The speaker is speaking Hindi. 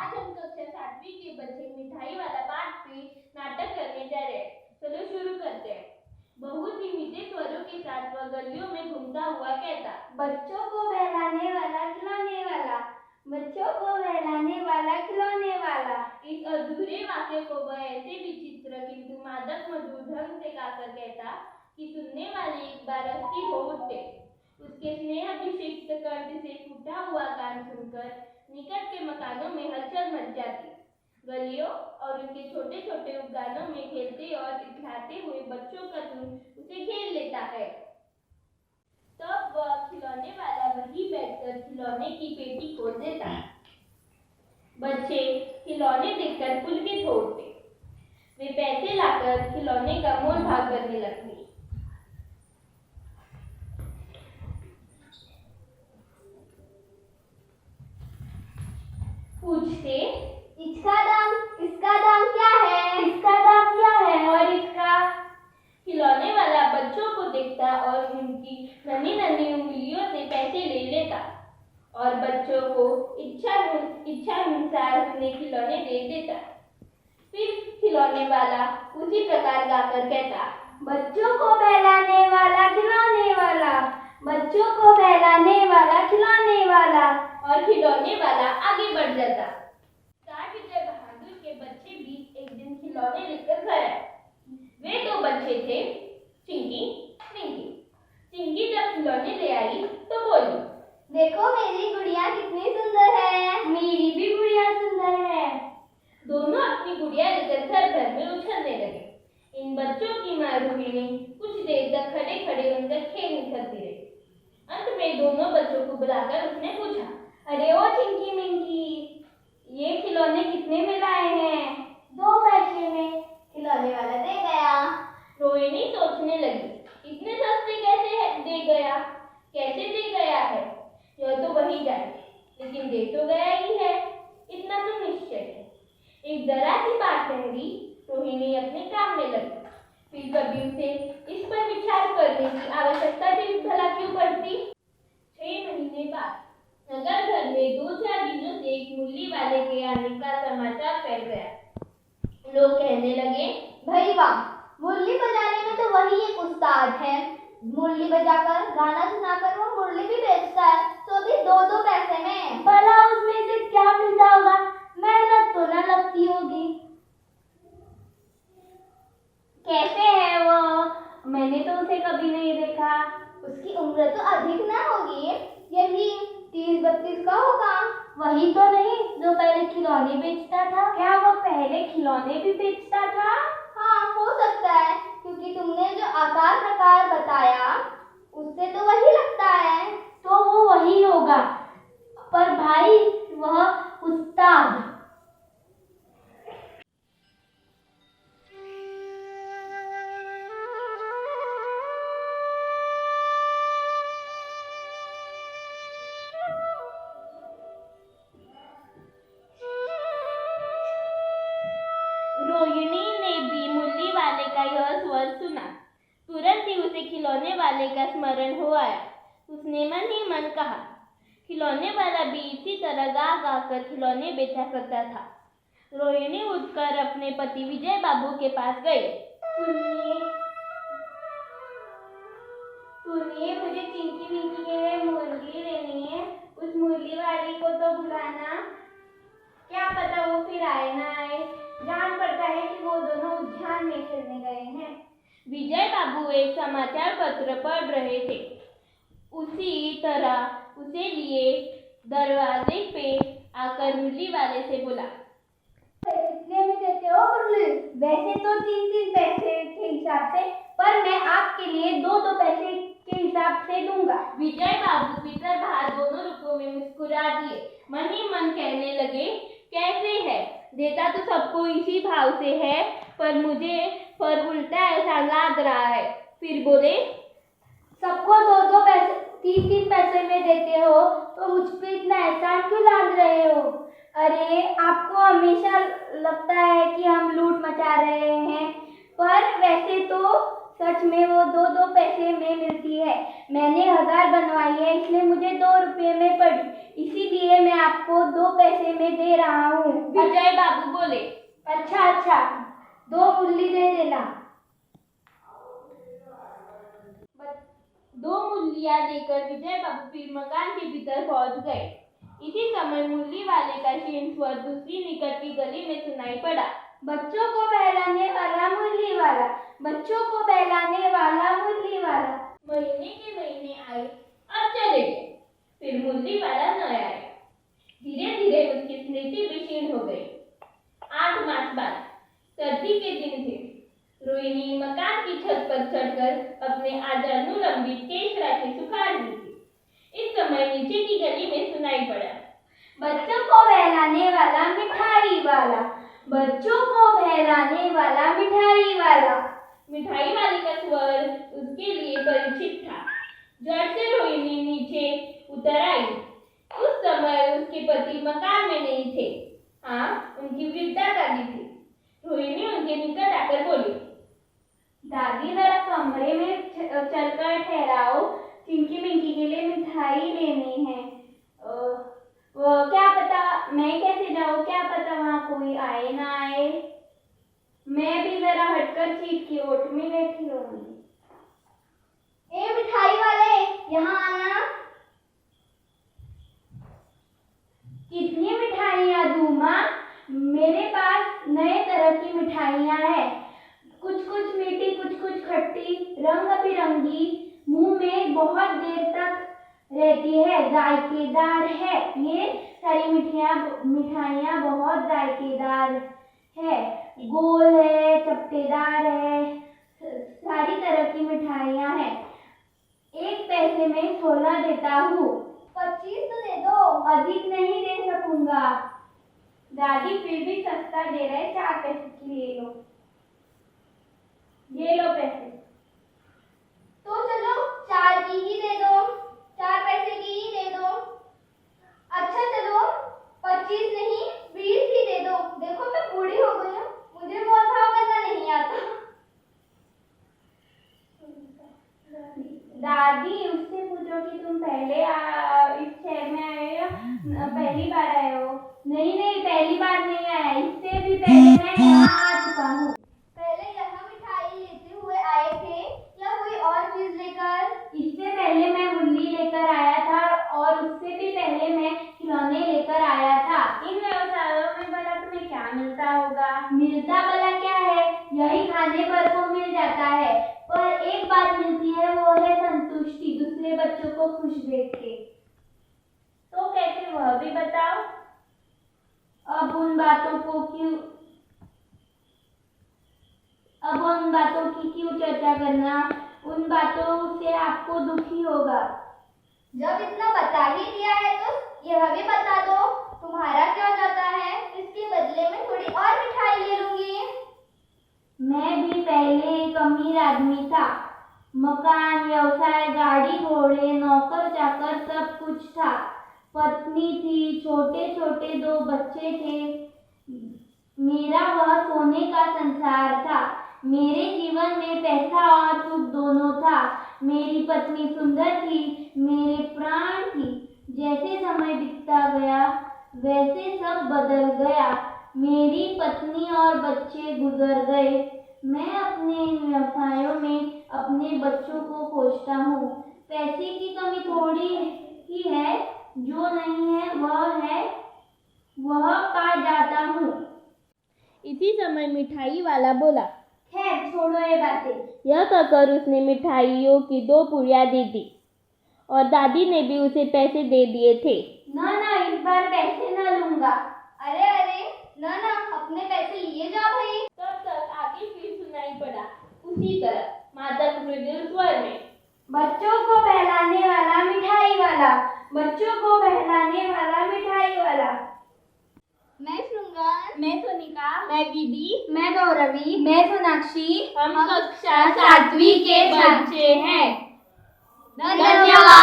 आज हम कक्षा 7वीं के बच्चे मिठाई वाला पाठ पे नाटक करने जा रहे हैं। चलो शुरू करते हैं। बहुत ही मीठे स्वरों के साथ वह गलियों में घूमता हुआ कहता, बच्चों को बहलाने वाला खिलौने वाला, बच्चों को बहलाने वाला खिलौने वाला। इस अधूरे वाक्य को वह ऐसे विचित्र किंतु मादक मधुर ढंग से गाकर कहता कि सुनने वाले एक बार अस्थिर हो उठते। उसके स्नेहाभिषिक्त कंठ से फूटा हुआ गान सुनकर निकट के मकानों में हलचल मच जाती। गलियों और उनके छोटे छोटे उद्यानों में खेलते और इठलाते हुए बच्चों का झुंड उसे घेर लेता है। तब वह खिलौने वाला वहीं बैठकर खिलौने की पेटी खोल देता है। बच्चे खिलौने देखकर पुलकित हो उठते। वे पैसे लाकर खिलौने का मोल भाव करने लगते। पूछते, इसका दाम क्या है? इसका दाम क्या है? और इसका? खिलौने वाला बच्चों को देखता और उनकी नन्ही नन्ही उंगलियों से पैसे ले लेता और बच्चों को इच्छानुसार अपने खिलौने दे देता। फिर खिलौने वाला उसी प्रकार गाकर कहता, बच्चों को बहलाने वाला खिलौने वाला, बच्चों को बहलाने वाला खिलौने वाला। और खिलौने वाला आगे बढ़ जाता। विजय बहादुर के बच्चे भी एक दिन खिलौने लेकर घर आए। वे दो बच्चे थे, चिंकी, मिंकी। चिंकी जब खिलौने ले आई तो बोली, देखो मेरी गुड़िया कितनी सुंदर है। मेरी भी गुड़िया सुंदर है। दोनों अपनी गुड़िया लेकर घर भर में उछलने लगे। इन बच्चों की माँ रोहिणी कुछ देर तक खड़े खड़े उनका खेल निखरती रही। अंत में दोनों बच्चों को बुलाकर उसने पूछा, अरे ओ चिंकी मिंकी, ये खिलौने कितने में लाए हैं? 2 पैसे में। खिलौने वाला दे गया। रोहिणी सोचने लगी, इतने सस्ते कैसे दे गया? कैसे दे गया है? यह तो वही जाने, लेकिन दे तो गया ही है, इतना तो निश्चय है। एक जरा सी बात ठहरी, रोहिणी अपने काम में लगी। फिर कभी उसे इस पर विचार करने की आवश्यकता भी भला क्यों पड़ती? 6 महीने बाद नगर घर में 2-4 दिनों से एक मुरली वाले के आने का समाचार फैल गया। लोग कहने लगे, भाई वाह, मुरली बजाने में तो वही एक उस्ताद है। मुरली बजाकर गाना सुनाकर वो मुरली भी बेचता है, तो भी 2-2 पैसे में। भला उसमें से क्या मिलता होगा? मेहनत तो न लगती होगी। कैसे है वो? मैंने तो उसे कभी नहीं देखा। उसकी उम्र तो अधिक ना होगी, यही 30-32 का होगा। वही तो नहीं जो पहले खिलौने बेचता था। क्या वो पहले खिलौने भी बेचता था? हाँ, हो सकता है, क्योंकि तुमने जो आकार प्रकार बताया उससे तो वही लगता है। तो वो वही होगा, पर भाई वह उस्ताद। रोहिणी ने भी मुरली वाले का यह स्वर सुना। तुरंत ही उसे खिलौने वाले का स्मरण हो आया। उसने मन ही मन कहा, खिलौने वाला भी इसी तरह गा गा कर खिलौने बेचा करता था। रोहिणी उठकर अपने पति विजय बाबू के पास गई। सुनिए, मुझे चिंकी मिंकी के लिए मुरली लेनी है। उस मुरली वाली को तो बुलाना, क्या पता वो फिर आए ना आए। जान पड़ता है कि वो दोनों उद्यान में खेलने गए हैं। विजय बाबू एक समाचार पत्र पढ़ रहे थे। उसी तरह उसे लिए दरवाजे पे आकर मुरली वाले से बोला, कितने में देते हो मुरली? वैसे तो 3-3 पैसे के हिसाब से, पर मैं आपके लिए 2-2 पैसे के हिसाब से दूंगा। विजय बाबू भीतर बाहर दोनों रूपों में मुस्कुरा दिए। मन ही मन कहने लगे, कैसे है? देता तो सबको इसी भाव से है, पर मुझे पर उल्टा ऐसा लग रहा है। फिर बोले, सबको 2-2 पैसे 3-3 पैसे में देते हो तो मुझ पे इतना एहसान क्यों लाद रहे हो? अरे आपको हमेशा लगता है कि हम लूट मचा रहे हैं, पर वैसे तो सच में वो 2-2 पैसे में मिलती है। मैंने 1000 बनवाई है, इसलिए मुझे 2 रुपये में पड़ी, इसीलिए मैं आपको 2 पैसे में दे रहा हूँ। विजय बाबू बोले। अच्छा, 2 मुल्ली दे देना। 2 मुल्लियाँ लेकर विजय बाबू फिर मकान के भीतर पहुंच गए। इसी समय मुल्ली वाले का क्षीण स्वर दूसरी निकट की गली में सुनाई पड़ा। बच्चों को बहलाने वाला मुल्ली वाला, बच्चों को बहलाने वाला मुल्ली वाला। महीने के महीने आए और चले गए, फिर मुल्ली वाला न आया। धीरे धीरे उसकी स्मृति भी क्षीण हो गई। 8 मास बाद सर्दी के दिन थे। रोहिणी मकान की छत पर चढ़कर अपने आजानुलंबित केश राशि सुखा रही थी। इस समय नीचे की गली में सुनाई पड़ा, बच्चों को बहलाने वाला मिठाई वाला, बच्चों को बहलाने वाला मिठाई वाला। मिठाई वाले का स्वर उसके लिए परिचित था। झट से रोहिणी नीचे उतर आई। उस समय उसके पति मकान में नहीं थे। हाँ, उनकी वृद्धा दादी थी। रोहिणी उनके निकट आकर बोली, दादी जरा कमरे में चलकर ठहराओ, चिंकी मिंकी के लिए मिठाई लेनी है। वो क्या पता मैं कैसे जाऊँ, क्या पता वहाँ कोई आए ना आए। मैं भी जरा हटकर सीट की ओट में बैठी रहूंगी। ए मिठाई वाले, यहाँ आना। कितनी मिठाइयाँ दूँ माँ? मेरे पास नए तरह की मिठाइयाँ हैं, कुछ कुछ मीठी, कुछ कुछ खट्टी, रंग बिरंगी, मुंह में बहुत देर तक रहती है, जायकेदार है। ये सारी मिठाइयाँ बहुत जायकेदार है, गोल है, चपटेदार है, सारी तरह की मिठाइयाँ हैं। 1 पैसे में 16 देता हूँ। 25 तो दे दो, अधिक नहीं दे सकूंगा। दादी फिर भी सस्ता दे रहे, 4 पैसे की ले लो। ये लो पैसे। तो चलो 4 की ही दे दो, 4 पैसे की ही दे दो। अच्छा चलो 25 नहीं 20 ही दे दो। देखो मैं बूढ़ी हो गई हूँ, मुझे मोल भाव करना नहीं आता। दादी उससे पूछो कि तुम पहले इस शहर में आए हो, पहली बार आए हो? नहीं पहली बार नहीं आया, इससे भी पहले मैं यहाँ आ चुका हूँ। पहले यहाँ मिठाई लेते हुए आए थे या कोई और चीज लेकर? इससे पहले मैं मुल्ली लेकर आया था और उससे भी पहले मैं खिलौने लेकर आया था। इन व्यवसायों में भला तुम्हें क्या मिलता होगा? मिलता भला क्या है, यही खाने पर को मिल जाता है, पर एक बात मिलती है, वो है संतुष्टि, दूसरे बच्चों को खुश देख के। तो कैसे, वह भी बताओ। अब उन बातों की क्यों चर्चा करना, उन बातों से आपको दुखी होगा। जब इतना बता ही दिया है तो यह भी बता दो, तुम्हारा क्या जाता है, इसके बदले में थोड़ी और मिठाई ले लूंगी। मैं भी पहले एक अमीर आदमी था, मकान, व्यवसाय, गाड़ी घोड़े, नौकर चाकर सब कुछ था, पत्नी थी, छोटे छोटे 2 बच्चे थे। मेरा वह सोने का संसार था। मेरे जीवन में पैसा और सुख दोनों था। मेरी पत्नी सुंदर थी, मेरे प्राण थी। जैसे समय बीतता गया वैसे सब बदल गया। मेरी पत्नी और बच्चे गुजर गए। मैं अपने व्यवसायों में अपने बच्चों को खोजता हूँ। पैसे की कमी थोड़ी ही है, जो नहीं है वह पा जाता हूँ। इसी समय मिठाई वाला बोला, खैर छोड़ो ये बातें। यह कहकर उसने मिठाइयों की 2 पुड़िया दे दी और दादी ने भी उसे पैसे दे दिए थे। ना इस बार पैसे न लूंगा। अरे ना अपने पैसे लिए जाओ भाई। तब तक आगे फिर सुनाई पड़ा उसी तरह मादक मृदुल स्वर में, बच्चों को बहलाने वाला मिठाई वाला, बच्चों को बहलाने वाला मिठाई वाला। मैं श्रृंगार, मैं सोनिका, मैं विधि, मैं गौरवी, मैं सोनाक्षी। हम कक्षा 7वीं के बच्चे हैं। धन्यवाद।